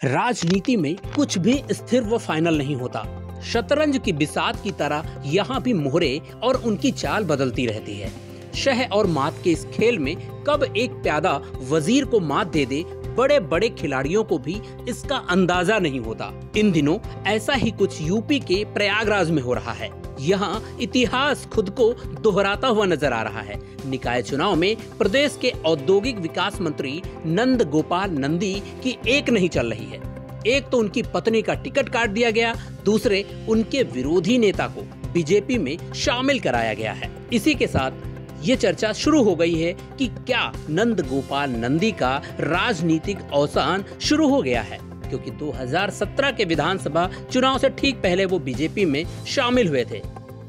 राजनीति में कुछ भी स्थिर व फाइनल नहीं होता। शतरंज की बिसात की तरह यहाँ भी मोहरे और उनकी चाल बदलती रहती है। शह और मात के इस खेल में कब एक प्यादा वजीर को मात दे दे, बड़े बड़े खिलाड़ियों को भी इसका अंदाजा नहीं होता। इन दिनों ऐसा ही कुछ यूपी के प्रयागराज में हो रहा है। यहाँ इतिहास खुद को दोहराता हुआ नजर आ रहा है। निकाय चुनाव में प्रदेश के औद्योगिक विकास मंत्री नंद गोपाल नंदी की एक नहीं चल रही है। एक तो उनकी पत्नी का टिकट काट दिया गया, दूसरे उनके विरोधी नेता को बीजेपी में शामिल कराया गया है। इसी के साथ ये चर्चा शुरू हो गई है कि क्या नंद गोपाल नंदी का राजनीतिक अवसान शुरू हो गया है, क्योंकि 2017 के विधानसभा चुनाव से ठीक पहले वो बीजेपी में शामिल हुए थे।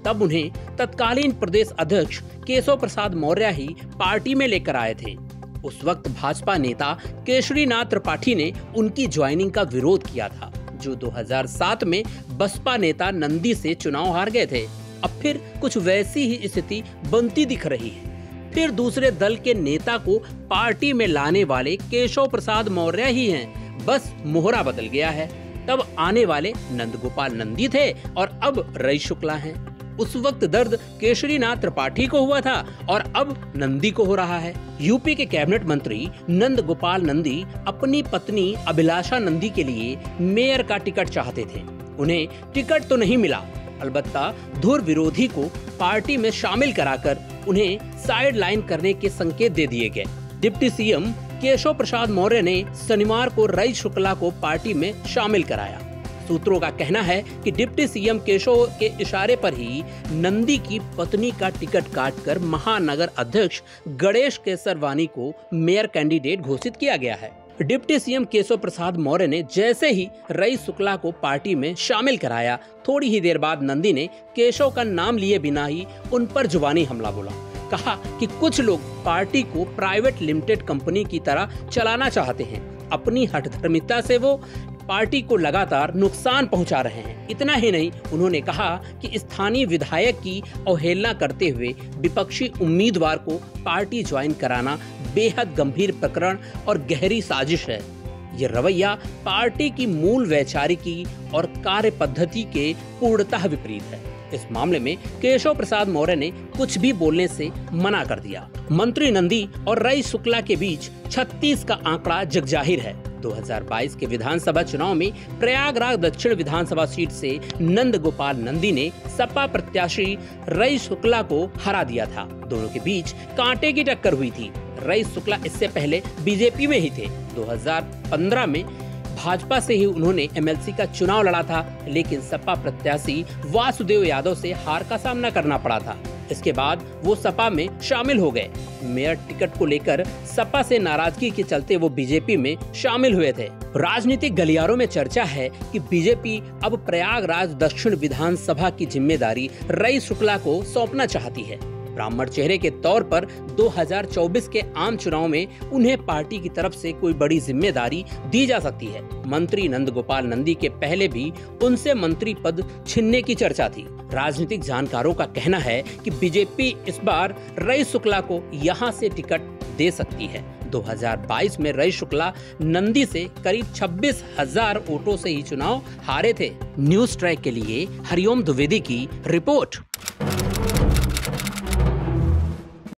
तब उन्हें तत्कालीन प्रदेश अध्यक्ष केशव प्रसाद मौर्य ही पार्टी में लेकर आए थे। उस वक्त भाजपा नेता केशरीनाथ त्रिपाठी ने उनकी ज्वाइनिंग का विरोध किया था, जो 2007 में बसपा नेता नंदी से चुनाव हार गए थे। अब फिर कुछ वैसी ही स्थिति बनती दिख रही है। फिर दूसरे दल के नेता को पार्टी में लाने वाले केशव प्रसाद मौर्य ही हैं, बस मोहरा बदल गया है। तब आने वाले नंद गोपाल नंदी थे और अब रईस शुक्ला हैं। उस वक्त दर्द केशरीनाथ त्रिपाठी को हुआ था और अब नंदी को हो रहा है। यूपी के कैबिनेट मंत्री नंद गोपाल नंदी अपनी पत्नी अभिलाषा नंदी के लिए मेयर का टिकट चाहते थे। उन्हें टिकट तो नहीं मिला, अलबत्ता धुर विरोधी को पार्टी में शामिल कराकर उन्हें साइड लाइन करने के संकेत दे दिए गए। डिप्टी सीएम केशव प्रसाद मौर्य ने शनिवार को रईस शुक्ला को पार्टी में शामिल कराया। सूत्रों का कहना है कि डिप्टी सीएम केशव के इशारे पर ही नंदी की पत्नी का टिकट काटकर महानगर अध्यक्ष गणेश केसरवानी को मेयर कैंडिडेट घोषित किया गया है। डिप्टी सीएम केशव प्रसाद मौर्य ने जैसे ही रईस शुक्ला को पार्टी में शामिल कराया, थोड़ी ही देर बाद नंदी ने केशव का नाम लिए बिना ही उन पर जुबानी हमला बोला। कहा कि कुछ लोग पार्टी को प्राइवेट लिमिटेड कंपनी की तरह चलाना चाहते हैं। अपनी हठधर्मिता से वो पार्टी को लगातार नुकसान पहुंचा रहे हैं। इतना ही नहीं, उन्होंने कहा कि स्थानीय विधायक की अवहेलना करते हुए विपक्षी उम्मीदवार को पार्टी ज्वाइन कराना बेहद गंभीर प्रकरण और गहरी साजिश है। ये रवैया पार्टी की मूल वैचारिकी और कार्य पद्धति के पूर्णतः विपरीत है। इस मामले में केशव प्रसाद मौर्य ने कुछ भी बोलने से मना कर दिया। मंत्री नंदी और रईस शुक्ला के बीच 36 का आंकड़ा जगजाहिर है। 2022 के विधानसभा चुनाव में प्रयागराज दक्षिण विधानसभा सीट से नंद गोपाल नंदी ने सपा प्रत्याशी रईस शुक्ला को हरा दिया था। दोनों के बीच कांटे की टक्कर हुई थी। रईस शुक्ला इससे पहले बीजेपी में ही थे। 2015 में भाजपा से ही उन्होंने एमएलसी का चुनाव लड़ा था, लेकिन सपा प्रत्याशी वासुदेव यादव से हार का सामना करना पड़ा था। इसके बाद वो सपा में शामिल हो गए। मेयर टिकट को लेकर सपा से नाराजगी के चलते वो बीजेपी में शामिल हुए थे। राजनीतिक गलियारों में चर्चा है कि बीजेपी अब प्रयागराज दक्षिण विधानसभा की जिम्मेदारी रईस शुक्ला को सौंपना चाहती है। ब्राह्मण चेहरे के तौर पर 2024 के आम चुनाव में उन्हें पार्टी की तरफ से कोई बड़ी जिम्मेदारी दी जा सकती है। मंत्री नंद गोपाल नंदी के पहले भी उनसे मंत्री पद छीनने की चर्चा थी। राजनीतिक जानकारों का कहना है कि बीजेपी इस बार रईस शुक्ला को यहां से टिकट दे सकती है। 2022 में रईस शुक्ला नंदी से करीब 26,000 वोटों से ही चुनाव हारे थे। न्यूज़ ट्रैक के लिए हरिओम द्विवेदी की रिपोर्ट।